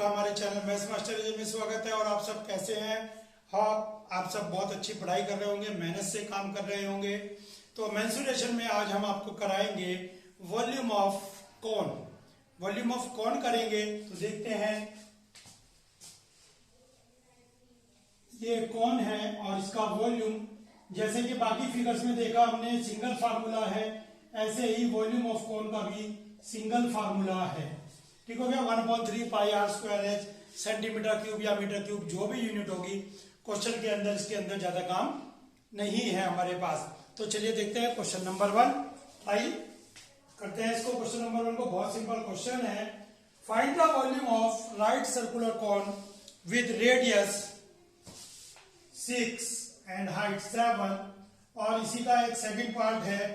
आपका हमारे channel maths master में स्वागत है। और आप सब कैसे हैं? हाँ, आप सब बहुत अच्छी पढ़ाई कर रहे होंगे, मेहनत से काम कर रहे होंगे। तो मेंसुरेशन में आज हम आपको कराएंगे volume of cone. Volume of कोन करेंगे तो देखते हैं, ये कोन है और इसका वॉल्यूम जैसे कि बाकी फिगर्स में देखा हमने सिंगल फार्मूला है, ऐसे ही वॉल्यूम ऑफ कोन का भी सिंगल फार्मूला है। ठीक हो गया। 1/3 pi are square H centimeter cube या मीटर क्यूब जो भी यूनिट होगी क्वेश्चन के अंदर, इसके अंदर ज्यादा काम नहीं है हमारे पास। तो चलिए देखते हैं क्वेश्चन नंबर 1। आइए करते हैं इसको। क्वेश्चन नंबर 1 को बहुत सिंपल क्वेश्चन है। Find the volume of right circular cone with radius 6 and height 7। और इसी का एक सेकंड पार्ट है,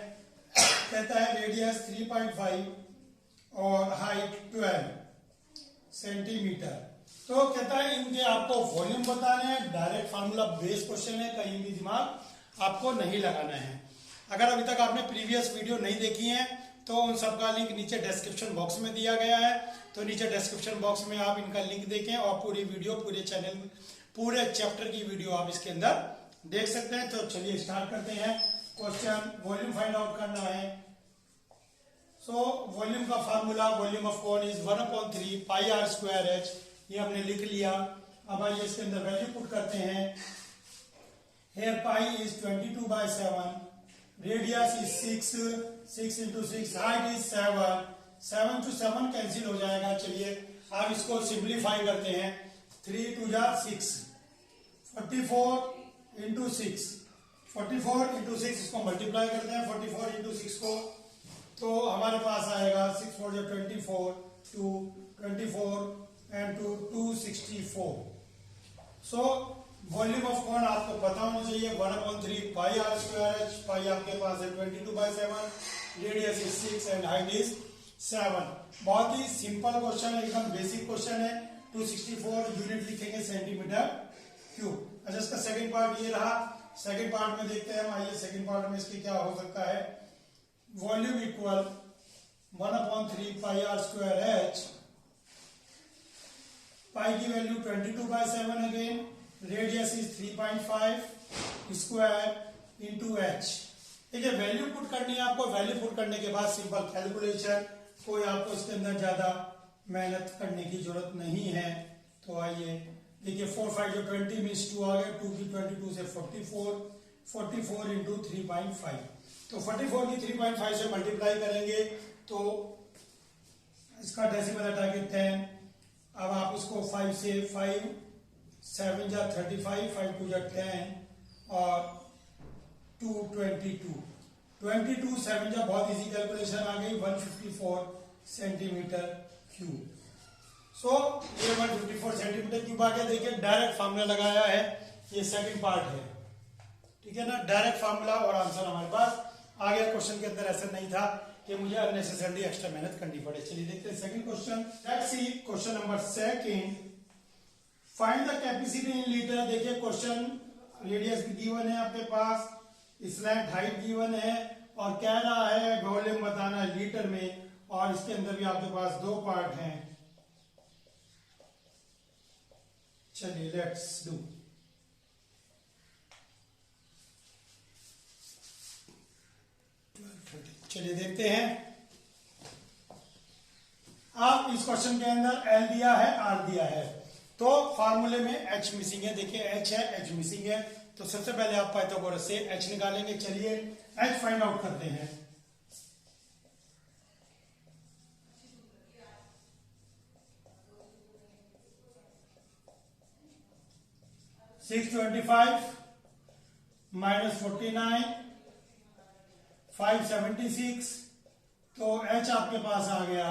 कहता है रेडियस 3.5 और हाइट 12 सेंटीमीटर। तो कहता है इनके आपको वॉल्यूम बताने हैं। डायरेक्ट फार्मूला बेस्ड क्वेश्चन है, कहीं भी दिमाग आपको नहीं लगाना है। अगर अभी तक आपने प्रीवियस वीडियो नहीं देखी है तो उन सब का लिंक नीचे डिस्क्रिप्शन बॉक्स में दिया गया है। तो नीचे डिस्क्रिप्शन बॉक्स में आप इनका लिंक देखें और पूरी वीडियो, पूरे चैनल, पूरे चैप्टर की वीडियो आप इसके अंदर देख सकते हैं। तो चलिए स्टार्ट करते हैं। क्वेश्चन वॉल्यूम फाइंड आउट करना है। सो वॉल्यूम का formula, volume of cone is 1/3 pi are square h. ये हमने लिख लिया। अब आइए इसके अंदर वैल्यू पुट करते हैं। Here pi is 22/7, radius is 6 into 6, height is 7 to 7 cancel हो जाएगा। चलिए आप इसको सिंप्लीफाई करते हैं। 3 2 6, 44 into 6, 44 into 6 इसको मल्टीप्लाई करते हैं 44 into 6 को, तो हमारे पास आएगा 6 4 24, 2 24 and 2 264। सो वॉल्यूम ऑफ कोन आपको पता होना चाहिए 1/3 पाई आर स्क्वायर एच। पाई आपके पास है 22/7, radius is 6 and height is 7। बहुत ही सिंपल क्वेश्चन है, एकदम बेसिक क्वेश्चन है। 264 यूनिट लिखेंगे सेंटीमीटर क्यूब। अच्छा, इसका सेकंड पार्ट ये रहा। सेकंड पार्ट में देखते हैं। आइए सेकंड पार्ट में इसकी क्या हो सकता है। Volume equal 1/3 pi are square H. Pi की value 22/7 again, radius is 3.5 square into H. ठीक है, वैल्यू पुट करनी है आपको। वैल्यू पुट करने के बाद सिंपल कैलकुलेशन, कोई आपको इसके अंदर ज्यादा मेहनत करने की जरूरत नहीं है। तो आइए देखिए, 4 5 20 मीन्स 2 आ गए। 2 की 22 से 44 इंटू 3.5। तो 44 की 3.5 से मल्टीप्लाई करेंगे तो इसका डेसिमल हटा के 10। अब आप उसको 5 से 5 7 जा 35, 5 2 जा 10 और 2 22 7 जा बहुत इजी कैलकुलेशन आ गई 154 सेंटीमीटर क्यूब। सो ये 154 सेंटीमीटर क्यूब आ गया। देखिए डायरेक्ट फार्मूला लगाया है, ये सेकंड पार्ट है। ठीक है ना, डायरेक्ट फार्मूला और आंसर हमारे पास आ गया। क्वेश्चन के अंदर ऐसा नहीं था कि मुझे अननेसेसरली एक्स्ट्रा मेहनत करनी पड़े। चलिए देखते हैं second question. Let's see question number 2। Find the capacity in litre. देखिए क्वेश्चन, रेडियस भी गिवन है आपके पास, स्लैंट हाइट गिवन है और कह रहा है वॉल्यूम बताना है लीटर में। और इसके अंदर भी आपके पास 2 पार्ट हैं। चलिए लेट्स डू। चलिए देखते हैं। अब इस क्वेश्चन के अंदर एल दिया है, आर दिया है, तो फार्मूले में एच मिसिंग है। देखिए एच है, एच मिसिंग है। तो सबसे पहले आप पाइथागोरस से एच निकालेंगे। चलिए एच फाइंड आउट करते हैं। -625 -49 576। तो h आपके पास आ गया,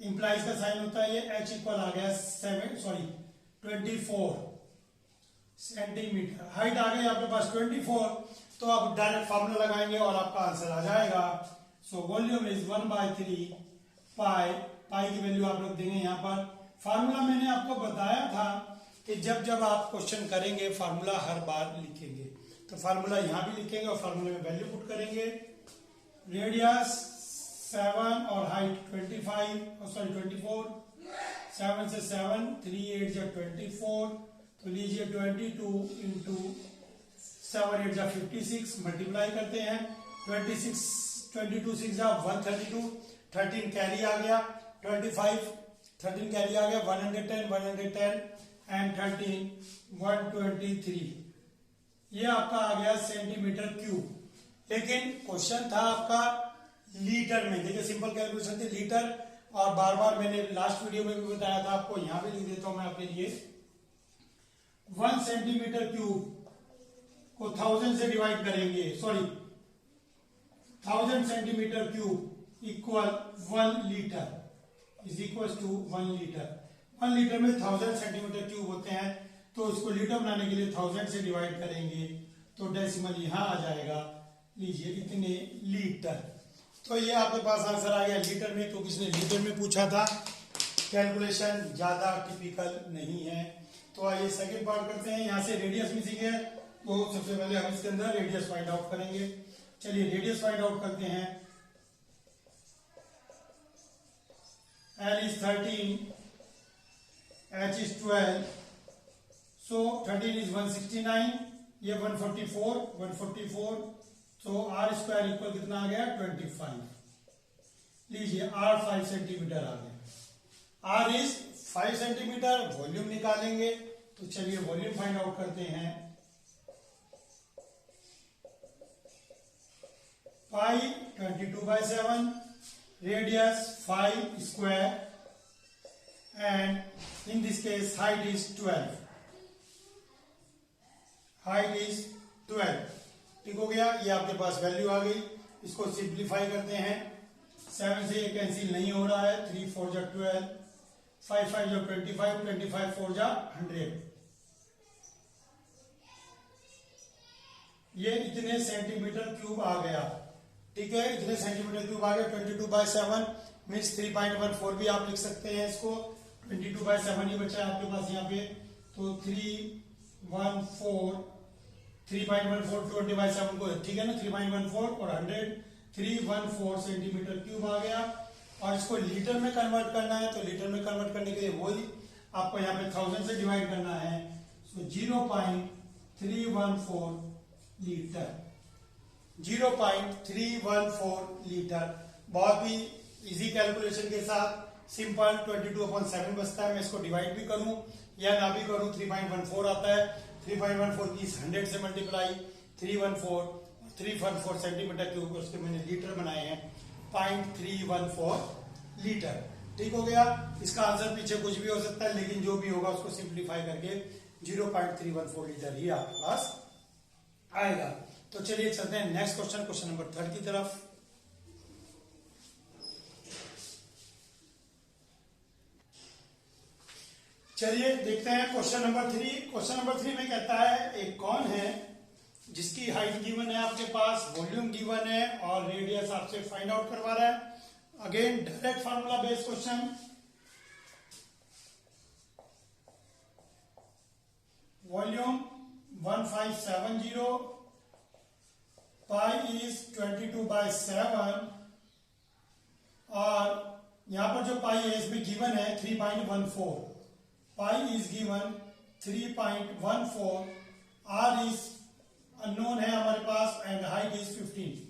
इंप्लाइज का साइन होता है ये, h इक्वल आ गया 24 सेंटीमीटर। हाइट आ गई आपके पास 24। तो आप डायरेक्ट फार्मूला लगाएंगे और आपका आंसर आ जाएगा। सो वॉल्यूम इज 1/3 पाई। पाई की वैल्यू आप लोग देंगे यहाँ पर। फार्मूला मैंने आपको बताया था कि जब जब आप क्वेश्चन करेंगे फार्मूला हर बार लिखेंगे। तो फार्मूला यहां भी लिखेंगे और फार्मूले में वैल्यू पुट करेंगे। रेडियस 7 और हाइट 24 7 से 7, 3 8 जा 24, तो लीजिए 22 इंटू 7 8 जा 56, मल्टीप्लाई करते हैं। 22 6 जा 132, 13 कैरी आ गया, 25 13 कैरी आ गया, 110 एंड 13 123। ये आपका आ गया सेंटीमीटर क्यूब। लेकिन क्वेश्चन था आपका लीटर में। देखिए सिंपल कैलकुलेशन थी लीटर, और बार बार मैंने लास्ट वीडियो में भी बताया था आपको, यहां भी लिख देता हूं मैं आपके लिए। 1 सेंटीमीटर क्यूब को 1000 से डिवाइड करेंगे, sorry 1000 centimetre cube equal 1 litre is equal to 1 litre. 1 litre में 1000 सेंटीमीटर क्यूब होते हैं, तो इसको लीटर बनाने के लिए 1000 से डिवाइड करेंगे, तो डेसिमल यहां आ जाएगा, लीजिए इतने लीटर। तो ये आपके पास आंसर आ गया लीटर में, क्योंकि इसने लीटर में पूछा था। कैलकुलेशन ज्यादा टिपिकल नहीं है। तो आइए सेकंड पार्ट करते हैं। यहां से रेडियस भी सीखे, तो सबसे पहले हम इसके अंदर रेडियस फाइंड आउट करेंगे। चलिए रेडियस फाइंड आउट करते हैं। L is 13, H is 12, so 13 is 169, ये 144, तो R स्क्वायर इक्वल कितना आ गया 25। लीजिए R 5 सेंटीमीटर आ गया। R इज 5 सेंटीमीटर, वॉल्यूम निकालेंगे, तो चलिए वॉल्यूम फाइंड आउट करते हैं। पाई 22/7, radius 5 square, and in this case height is 12, height is 12। ठीक हो गया, ये आपके पास वैल्यू आ गई। इसको सिंप्लीफाई करते हैं। 7 से ये कैंसिल नहीं हो रहा है, 3 4 जा 12, 5 5 जा 25, 25 4 जा 100। ये इतने सेंटीमीटर क्यूब आ गया। ठीक है, इतने सेंटीमीटर क्यूब आ गया। 22/7 मीन्स 3.14 भी आप लिख सकते हैं इसको। 22/7 ही बचा है आपके पास यहाँ पे, तो 3.14 20/7 को, ठीक है ना, 3.14 और 100, 314 सेंटीमीटर क्यूब आ गया। और इसको लीटर में कन्वर्ट करना है, तो लीटर में कन्वर्ट करने के लिए वही आपको यहाँ पे 1000 से डिवाइड करना है, सो 0.314 लीटर। 0.314 लीटर। बहुत ही इजी कैलकुलेशन के साथ सिंपल 22/7 बचता है। मैं इसको डिवाइड भी करूं या ना भी करूं, 3.14 आता है। 3.14 की 100 से मल्टीप्लाई, 314 सेंटीमीटर क्यूब, उसके मैंने लीटर बनाए हैं, 0.314 लीटर। ठीक हो गया। इसका आंसर पीछे कुछ भी हो सकता है, लेकिन जो भी होगा उसको सिंप्लीफाई करके 0.314 लीटर ही आपके पास आएगा। तो चलिए चलते हैं नेक्स्ट क्वेश्चन, क्वेश्चन नंबर 3 की तरफ। चलिए देखते हैं क्वेश्चन नंबर 3। क्वेश्चन नंबर 3 में कहता है एक कौन है जिसकी हाइट गिवन है आपके पास, वॉल्यूम गिवन है और रेडियस आपसे फाइंड आउट करवा रहा है। Again direct formula based question. Volume 1570, pi is 22/7, और यहां पर जो पाई है इसमें गिवन है 3.14, pi is given 3.14, r is unknown है हमारे पास, एंड हाइट इज 15।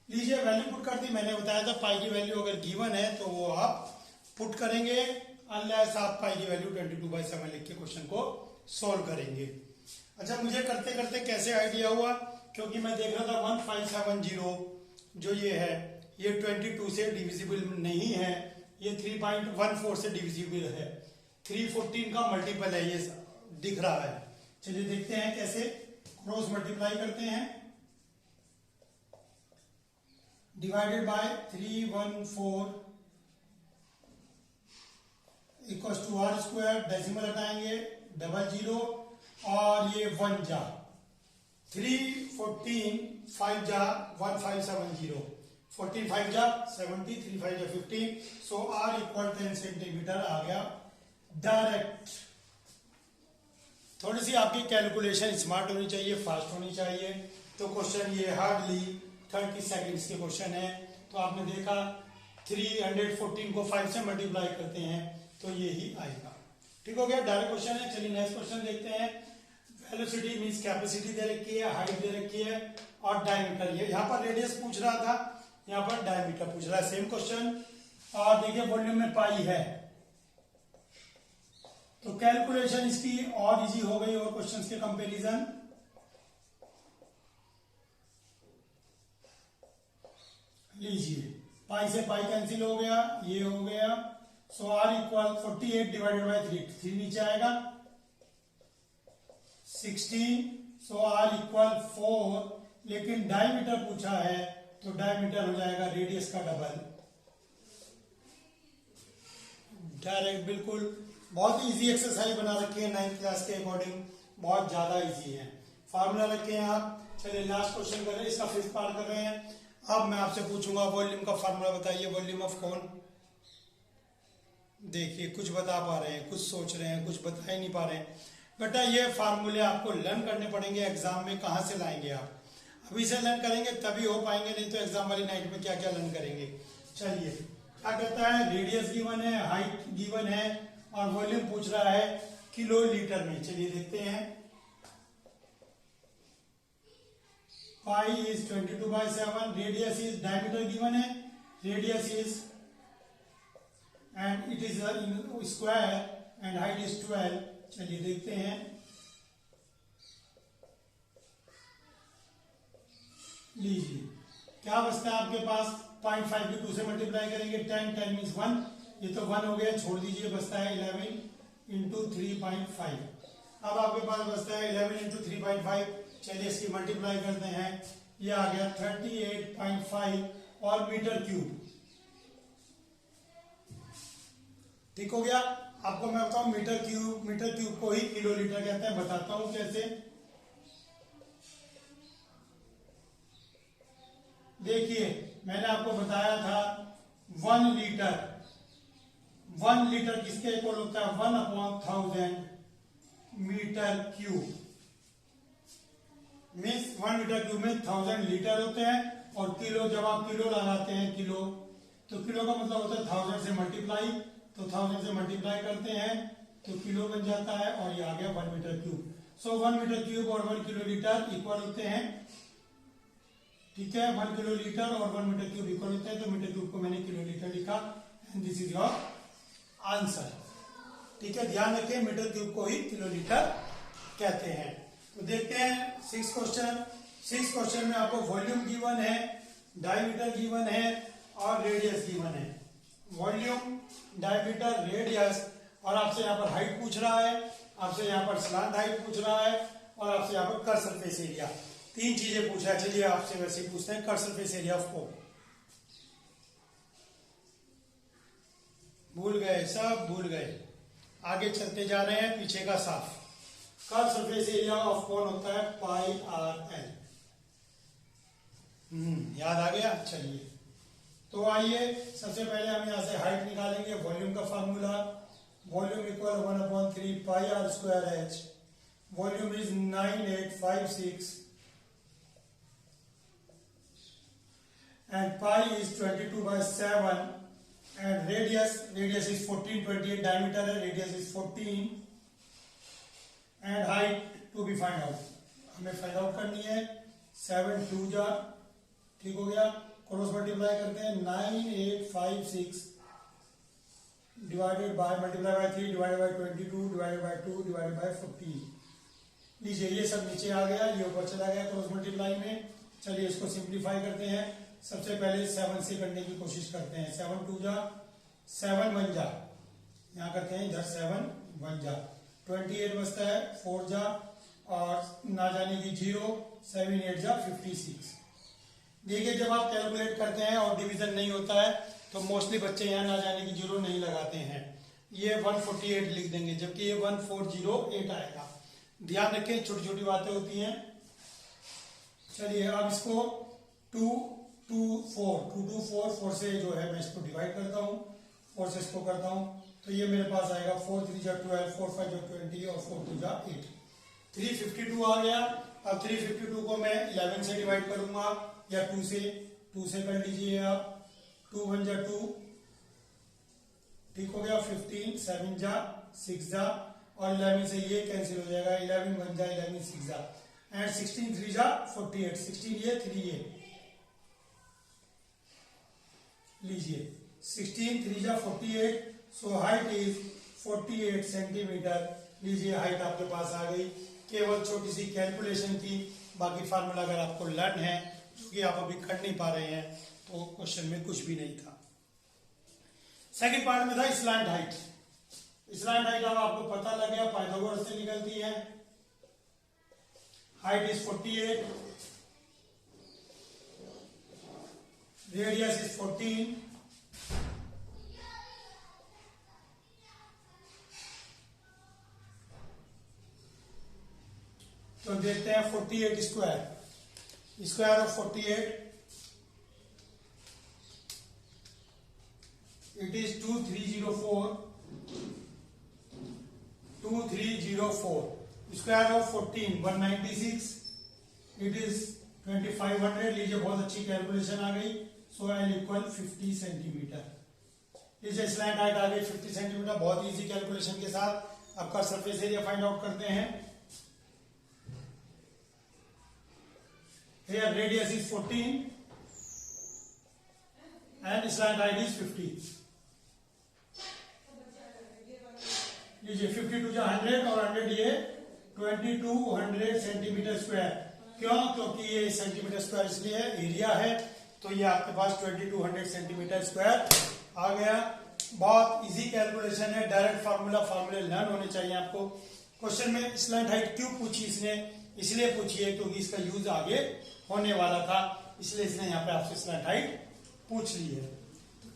लीजिए वैल्यू पुट कर दी। मैंने बताया था पाई की वैल्यू अगर गिवन है तो वो आप पुट करेंगे, अनलेस आप पाई की वैल्यू 22/7 लिख के क्वेश्चन को सॉल्व करेंगे। अच्छा, मुझे करते करते कैसे आइडिया हुआ, क्योंकि मैं देख रहा था 1570 जो ये है ये 22 से डिविजिबल नहीं है, ये 3.14 से डिविजिबल है, 314 का मल्टीपल है, ये दिख रहा है। चलिए देखते हैं कैसे क्रॉस मल्टीप्लाई करते हैं। Divided by 314 equal to r square, decimal हटाएंगे, 00, और ये 1 जा 314, 5 जा 1570, 14 5 जा 70, 3 5 जा 15, सो आर इक्वल 10 सेंटीमीटर आ गया डायरेक्ट। थोड़ी सी आपकी कैलकुलेशन स्मार्ट होनी चाहिए, फास्ट होनी चाहिए। तो क्वेश्चन ये हार्डली 30 सेकेंड्स के क्वेश्चन है। तो आपने देखा 314 को 5 से मल्टीप्लाई करते हैं तो ये ही आएगा। ठीक हो गया, डायरेक्ट क्वेश्चन है। चलिए नेक्स्ट क्वेश्चन देखते हैं। वेलोसिटी मींस कैपेसिटी दे रखी है, हाइट दे रखी है और डायमीटर। ये यहाँ पर रेडियस पूछ रहा था, यहाँ पर डायमीटर पूछ रहा है, सेम क्वेश्चन। और देखिए वॉल्यूम में पाई है, तो कैलकुलेशन इसकी और इजी हो गई और क्वेश्चंस के कंपैरिजन। लीजिए पाई से पाई कैंसिल हो गया, ये हो गया। सो आर इक्वल 48 डिवाइडेड बाई 3 नीचे आएगा 16। सो आर इक्वल 4, लेकिन डायमीटर पूछा है तो डायमीटर हो जाएगा रेडियस का डबल। डायरेक्ट बिल्कुल बहुत इजी एक्सरसाइज बना रखी है 9th क्लास के अकॉर्डिंग, बहुत ज्यादा इजी है। फार्मूला रखे हैं आप। चलिए लास्ट क्वेश्चन कर रहे हैं, इसका 5th पार्ट कर रहे हैं। अब मैं आपसे पूछूंगा वॉल्यूम का फार्मूला बताइए, वॉल्यूम ऑफ कौन। देखिए कुछ बता पा रहे हैं, कुछ सोच रहे हैं, कुछ बता ही नहीं पा रहे हैं। बेटा ये फार्मूले आपको लर्न करने पड़ेंगे, एग्जाम में कहाँ से लाएंगे आप। अभी से लर्न करेंगे तभी हो पाएंगे, नहीं तो एग्जाम वाली नाइट में क्या क्या लर्न करेंगे। चलिए क्या कहता है, रेडियस गिवन है, हाइट गिवन है और वॉल्यूम पूछ रहा है किलो लीटर में। चलिए देखते हैं। Pi is 22/7, radius is, diameter given है, radius is and it is in square and height is 12। चलिए देखते हैं। लीजिए क्या बचता है आपके पास, 0.5 को 2 से मल्टीप्लाई करेंगे, 10 मीन्स 1, ये तो 1 हो गया, छोड़ दीजिए, बचता है 11 इंटू 3.5। अब आपके पास बचता है 11 इंटू 3.5। चलिए इसकी मल्टीप्लाई करते हैं, ये आ गया 38.5 और मीटर क्यूब। ठीक हो गया। आपको मैं बताऊं मीटर क्यूब को ही किलो लीटर कहते हैं, बताता हूं कैसे। देखिए मैंने आपको बताया था 1 लीटर किसके इक्वल होता है, 1/1000 metre cube. Means 1 metre cube में 1000 लीटर होते हैं। और किलो, जब आप किलो लगाते हैं किलो, तो किलो का मतलब होता है 1000 से मल्टीप्लाई, तो 1000 से मल्टीप्लाई करते हैं तो किलो बन जाता है और ये आ गया 1 मीटर क्यूब। सो 1 मीटर क्यूब और 1 किलो लीटर इक्वल होते हैं। ठीक है, 1 किलो लीटर और 1 मीटर क्यूब इक्वल होते हैं, तो मीटर क्यूब को मैंने किलो लीटर लिखा and this is your answer. ठीक है, ध्यान रखें मीटर क्यूब को ही किलो लीटर कहते हैं। तो देखते हैं 6th क्वेश्चन। 6th क्वेश्चन में आपको वॉल्यूम गिवन है, डायमीटर गिवन है और रेडियस गिवन है। वॉल्यूम, डायमीटर, रेडियस, और आपसे यहाँ पर हाइट पूछ रहा है, आपसे यहाँ पर स्लांट हाइट पूछ रहा है और आपसे यहाँ पर कर्व सरफेस एरिया। 3 चीजें पूछा है। चलिए आपसे वैसे पूछते हैं curve surface area of cone. भूल गए, सब भूल गए, आगे चलते जा रहे हैं, पीछे का साफ। Curve surface area of cone होता है πr/l। याद आ गया। चलिए तो आइए सबसे पहले हम यहां से हाइट निकालेंगे। वॉल्यूम का formula, volume equal 1/3 πr²h। Volume is 9856 and pi is 22/7 and radius is 1428, diameter है, radius is 14 and height to be find out, हमें फाइंड आउट करनी है। 7 2 जा, ठीक हो गया, क्रॉस मल्टीप्लाई करते हैं। 9856 divided by, multiply by 3 divided by 22 divided by 2 divided by 14। लीजिए ये सब नीचे आ गया, ये ऊपर चला गया क्रॉस मल्टीप्लाई में। चलिए इसको सिंप्लीफाई करते हैं। सबसे पहले 7 से करने की कोशिश करते हैं। 7 2 जा, 7 1 जा, यहाँ करते हैं इधर 7 1 जा, 28 बचता है, 4 जा और ना जाने की 0, 7 8 जा 56। देखिए जब आप कैलकुलेट करते हैं और डिवीजन नहीं होता है तो मोस्टली बच्चे यहाँ ना जाने की 0 नहीं लगाते हैं, ये 148 लिख देंगे, जबकि ये 1408 आएगा। ध्यान रखें छोटी छोटी बातें होती हैं। चलिए अब इसको 2 2 4 4 से जो है मैं इसको डिवाइड करता हूँ, 4 से इसको करता हूँ, तो ये मेरे पास आएगा 4 3 जा 12, 4 5 जा 20 और 4 2 जा 8, 352 आ गया। अब 352 को मैं 11 से डिवाइड करूंगा या 2 से कर लीजिए आप, 2 1 जा 2, ठीक हो गया, 15, 7 जा 6 जा, और 11 से ये कैंसिल हो जाएगा, 11 1 जा 11 6 जा, एंड 16 3 जा 48, 16 ये 3 ये लीजिए, 16 3 जा 48, सो हाइट इज 48 सेंटीमीटर। लीजिए हाइट आपके पास आ गई। केवल छोटी सी कैलकुलेशन थी, बाकी फार्मूला अगर आपको लर्न है, जो कि आप अभी कर नहीं पा रहे हैं, तो क्वेश्चन में कुछ भी नहीं था। सेकंड पार्ट में था स्लैंट हाइट। स्लैंट हाइट अब आपको पता लग गया, पाइथागोरस से निकलती है। हाइट इज 48, रेडियस इज 14, तो देखते हैं 48 square, square of 48 it is 2304, 2304, square of 14 196, it is 2500। लीजिए बहुत अच्छी कैलकुलेशन आ गई। So L equal 50 centimetre. लीजिए स्लैंट हाइट आ गई 50 सेंटीमीटर, बहुत इजी कैलकुलेशन के साथ। आपका सरफेस एरिया फाइंड आउट करते हैं। Here radius is 14 and slant height is 50. लीजिए 52 जा 100 और 100 ये 2200 सेंटीमीटर स्क्वायर। क्यों? क्योंकि ये सेंटीमीटर स्क्वायर इसलिए है, एरिया है, तो ये आपके पास 2200 सेंटीमीटर स्क्वायर आ गया। बहुत इजी कैलकुलेशन है, डायरेक्ट फार्मूले लर्न होने चाहिए आपको। क्वेश्चन में स्लैंट हाइट क्यों पूछी इसने? इसलिए पूछी है क्योंकि इसका यूज आगे होने वाला था, इसलिए इसने यहाँ पे आपसे स्लैंट हाइट पूछ ली है।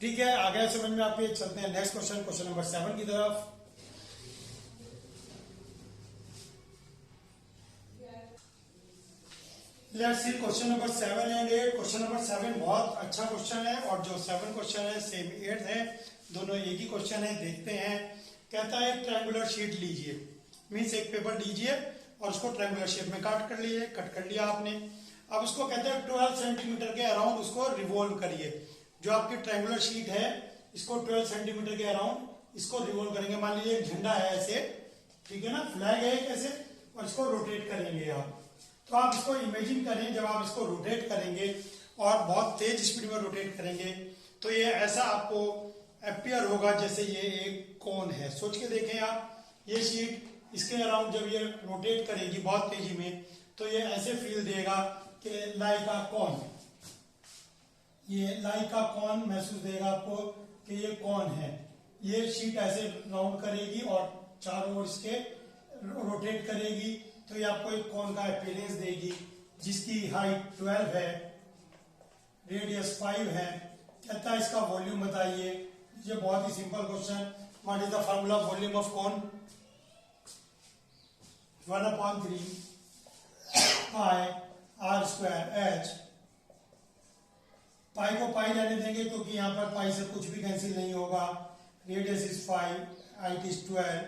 ठीक है, आगे समझ में आपके। चलते हैं नेक्स्ट क्वेश्चन, क्वेश्चन नंबर 7 की तरफ। Let's see question number 7 and 8। Question number 7 बहुत अच्छा क्वेश्चन है, और जो 7 क्वेश्चन है सेम 8 है, दोनों एक ही क्वेश्चन है। देखते हैं। कहता है ट्रायंगुलर शीट लीजिए, मीन्स एक पेपर लीजिए और उसको ट्रायंगुलर शेप में कट कर लिया आपने। अब उसको कहते हैं 12 सेंटीमीटर के अराउंड उसको रिवॉल्व करिए। जो आपकी ट्रायंगुलर शीट है, इसको 12 सेंटीमीटर के अराउंड इसको रिवॉल्व करेंगे। मान लीजिए एक झंडा है ऐसे, ठीक है ना, फ्लैग है कैसे, और इसको रोटेट करेंगे आप। तो आप इसको इमेजिन करें, जब आप इसको रोटेट करेंगे और बहुत तेज स्पीड में रोटेट करेंगे, तो ये ऐसा आपको अपीयर होगा जैसे ये एक कोन है। सोच के देखें आप, ये शीट इसके अराउंड जब ये रोटेट करेगी बहुत तेजी में, तो ये ऐसे फील देगा कि लाइक अ कॉन, ये लाइक अ कॉन महसूस देगा आपको कि ये कॉन है। ये शीट ऐसे राउंड करेगी और चारों ओर इसके रोटेट करेगी, तो ये आपको एक कॉन का अपीयरेंस देगी, जिसकी हाइट 12 है, रेडियस 5 है। कहता है इसका वॉल्यूम बताइए। ये बहुत ही simple question. What is the formula of volume of cone? 1/3 pi are square H. Pi को पाई रहने देंगे क्योंकि यहाँ पर पाई से कुछ भी कैंसिल नहीं होगा। रेडियस इज 5, हाइट इज 12,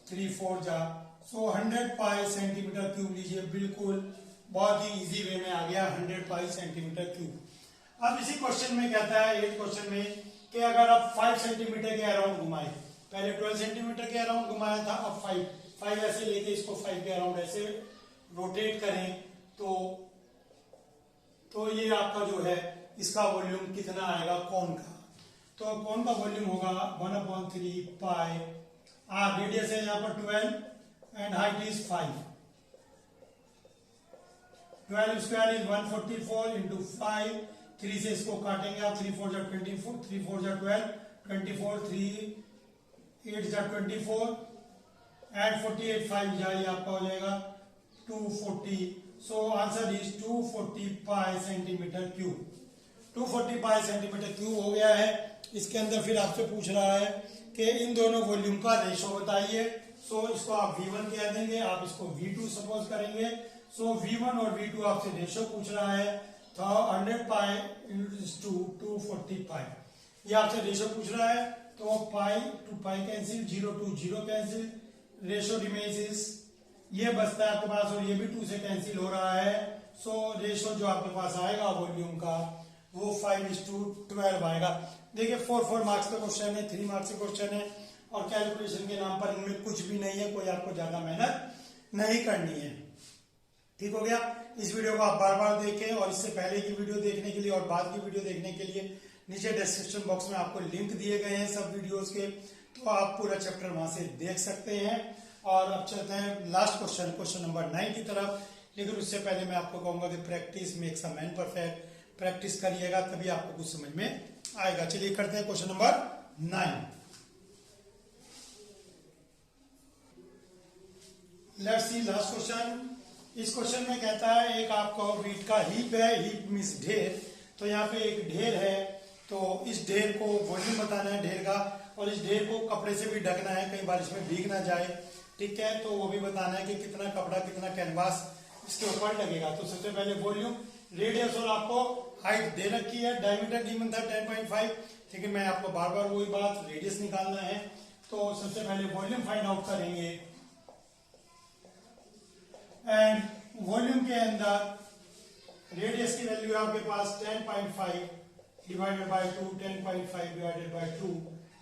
3 4 जा, सो 100 पाई सेंटीमीटर क्यूब लीजिए। बिल्कुल बहुत ही इजी वे में आ गया, 100 पाई सेंटीमीटर क्यूब। अब इसी क्वेश्चन में कहता है, इस क्वेश्चन में, कि अगर आप 5 सेंटीमीटर के अराउंड घुमाए, पहले 12 सेंटीमीटर के अराउंड घुमाया था, अब 5 ऐसे लेके इसको 5 के अराउंड ऐसे रोटेट करें, तो ये आपका जो है इसका वॉल्यूम कितना आएगा कॉन का? तो कॉन का वॉल्यूम होगा 1/3 पाई आर। रेडियस है यहाँ पर 12 and height is 5। 12 square is 144 into 5। 3 से इसको काटेंगे आप, 3 4 जा 24, 3 4 जा 12, 24, 3 8 जा 24 एंड 48 5 जा, ये आपका हो जाएगा 240। So answer is 240 pi centimetre cube. 240 pi centimetre cube हो गया है। इसके अंदर फिर आपसे पूछ रहा है कि इन दोनों वॉल्यूम का रेशो बताइए। सो इसको आप V1 कह देंगे, आप इसको V2 सपोज करेंगे। सो V1 और V2 आपसे रेशो पूछ रहा है, तो 100 पाई टू 240 पाई, ये आपसे रेशो पूछ रहा है। तो pi to pi cancel, 0 to 0 cancel, ratio remains is, ये बचता है आपके पास, और ये भी 2 से कैंसिल हो रहा है। सो रेशो जो आपके पास आएगा वॉल्यूम का वो 5:12 आएगा। देखिए 4 मार्क्स का क्वेश्चन है, 3 मार्क्स का क्वेश्चन है और कैलकुलेशन के नाम पर इनमें कुछ भी नहीं है, कोई आपको ज्यादा मेहनत नहीं करनी है। ठीक हो गया। इस वीडियो को आप बार बार देखें और इससे पहले की वीडियो देखने के लिए और बाद की वीडियो देखने के लिए नीचे डिस्क्रिप्शन बॉक्स में आपको लिंक दिए गए हैं सब वीडियोस के, तो आप पूरा चैप्टर वहां से देख सकते हैं। और अब चलते हैं लास्ट क्वेश्चन नंबर 9 की तरफ। लेकिन उससे पहले मैं आपको कहूंगा कि practice makes a man perfect, practice करिएगा तभी आपको कुछ समझ में आएगा। चलिए करते हैं question number 9। Let's see last question. इस क्वेश्चन में कहता है एक आपको वीट का हीप है, हीप मींस ढेर। तो यहाँ पे एक ढेर है, तो इस ढेर को वॉल्यूम बताना है ढेर का, और इस ढेर को कपड़े से भी ढकना है, कई बार इसमें भीग ना जाए। ठीक है, तो वो भी बताना है कि कितना कपड़ा कितना कैनवास इसके ऊपर लगेगा। तो सबसे पहले वॉल्यूम, रेडियस और आपको हाइट दे रखी है, डायमीटर गिवन था 10.5। ठीक है, मैं आपको बार बार वही बात, रेडियस निकालना है। तो सबसे पहले वॉल्यूम फाइंड आउट करेंगे एंड वॉल्यूम के अंदर रेडियस की वैल्यू आपके पास 10.5 divided by 2, 10.5 divided by 2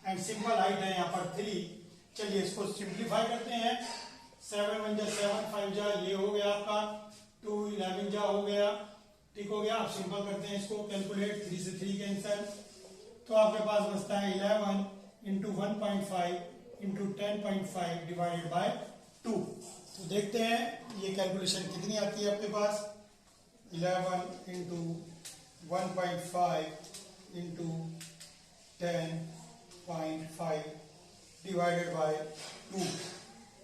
and simple height है यहाँ पर 3। चलिए इसको सिंप्लीफाई करते हैं। 7 1 जा 7, 5 जा ये हो गया आपका 2, 11 जा हो गया। ठीक हो गया। आप सिंपल करते हैं इसको, कैलकुलेट, 3 से 3 कैंसिल, तो आपके पास बचता है 11 इंटू 1.5 इंटू 10.5 डिवाइडेड बाय 2। तो देखते हैं ये कैलकुलेशन कितनी आती है आपके पास। 11 into 1.5 into 10.5 divided by 2.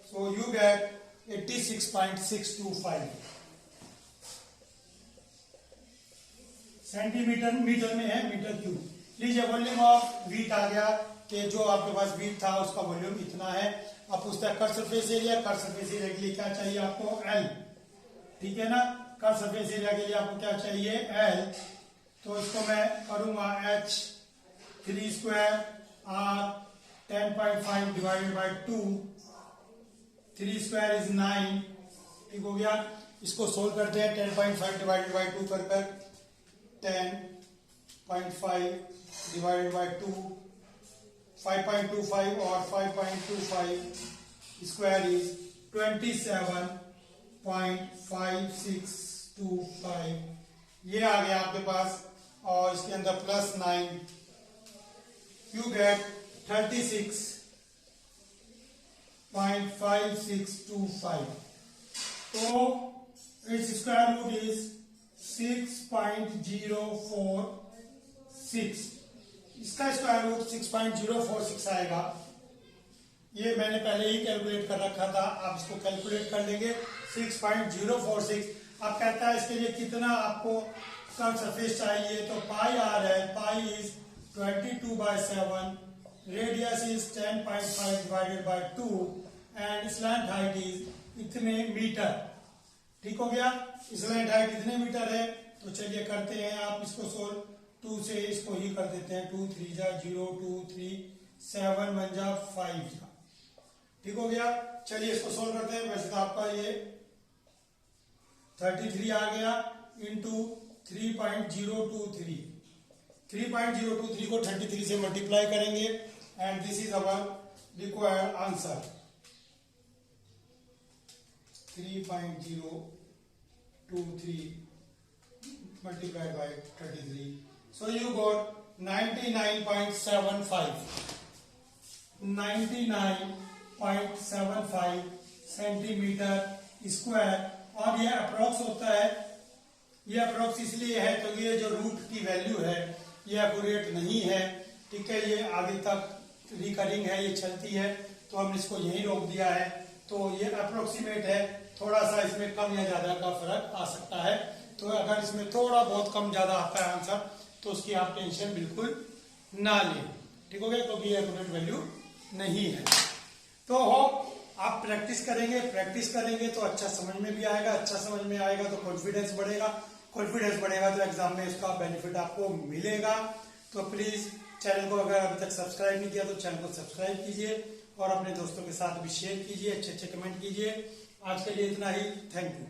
So you get 86.625 centimetre, metre में है, मीटर क्यूब। लीजिए वॉल्यूम ऑफ वीट आ गया कि जो आपके पास वीट था उसका वॉल्यूम इतना है। अब पूछता है cut surface area. Cut surface area के लिए क्या चाहिए आपको? एल। ठीक है ना, कट सरफेस एरिया के लिए आपको क्या चाहिए? एल। तो इसको मैं करूंगा h 3 square r 10.5 divided by 2, 3 square is 9। ठीक हो गया। इसको सोल्व करते हैं। 10.5 डिवाइडेड बाय 2 कर 10.5 डिवाइडेड बाय 2 5.25 और 5.25 स्क्वायर इज 27.5625। ये आ गया आपके पास और इसके अंदर प्लस 9, यू गेट 36.5625। तो इट्स स्क्वायर रूट इज 6.046। इसका स्क्वायर रूट 6.046 आएगा। ये मैंने पहले ही कैलकुलेट कर रखा था, आप इसको कैलकुलेट कर लेंगे 6.046। अब कहता है इसके लिए कितना आपको कर्व सरफेस चाहिए, तो पाई आर है, पाई is 22/7, radius is 10.5 divided by 2 and slant height is इतने मीटर। ठीक हो गया। स्लैंट हाइट इतने मीटर है। तो चलिए करते हैं आप इसको सोल्व। 2 से इसको ही कर देते हैं, 2 3 जा 0, 2 3 7 1 जा 5 जा। ठीक हो गया। चलिए इसको सोल्व करते हैं। वैसे तो आपका ये 33 आ गया इंटू 3.023। 3.023 को 33 से मल्टीप्लाई करेंगे and this is our required answer. 3.023 multiplied by 33. So you got 99.75. 99.75 centimetre square. और ये अप्रोक्स होता है, ये अप्रोक्स इसलिए है तो ये जो रूट की वैल्यू है ये एक्यूरेट नहीं है। ठीक है, ये आगे तक रिकरिंग है, ये चलती है, तो हमने इसको यही रोक दिया है। तो ये अप्रोक्सीमेट है, थोड़ा सा इसमें कम या ज्यादा का फर्क आ सकता है। तो अगर इसमें थोड़ा बहुत कम ज्यादा आता है आंसर तो उसकी आप टेंशन बिल्कुल ना लें। ठीक हो गया, क्योंकि ये एक्यूरेट वैल्यू नहीं है। तो आप प्रैक्टिस करेंगे तो अच्छा समझ में भी आएगा, अच्छा समझ में आएगा तो कॉन्फिडेंस बढ़ेगा, कॉन्फिडेंस बढ़ेगा तो एग्जाम में उसका बेनिफिट आपको मिलेगा। तो प्लीज चैनल को अगर अभी तक सब्सक्राइब नहीं किया तो चैनल को सब्सक्राइब कीजिए और अपने दोस्तों के साथ भी शेयर कीजिए, अच्छे अच्छे कमेंट कीजिए। आज के लिए इतना ही, थैंक यू।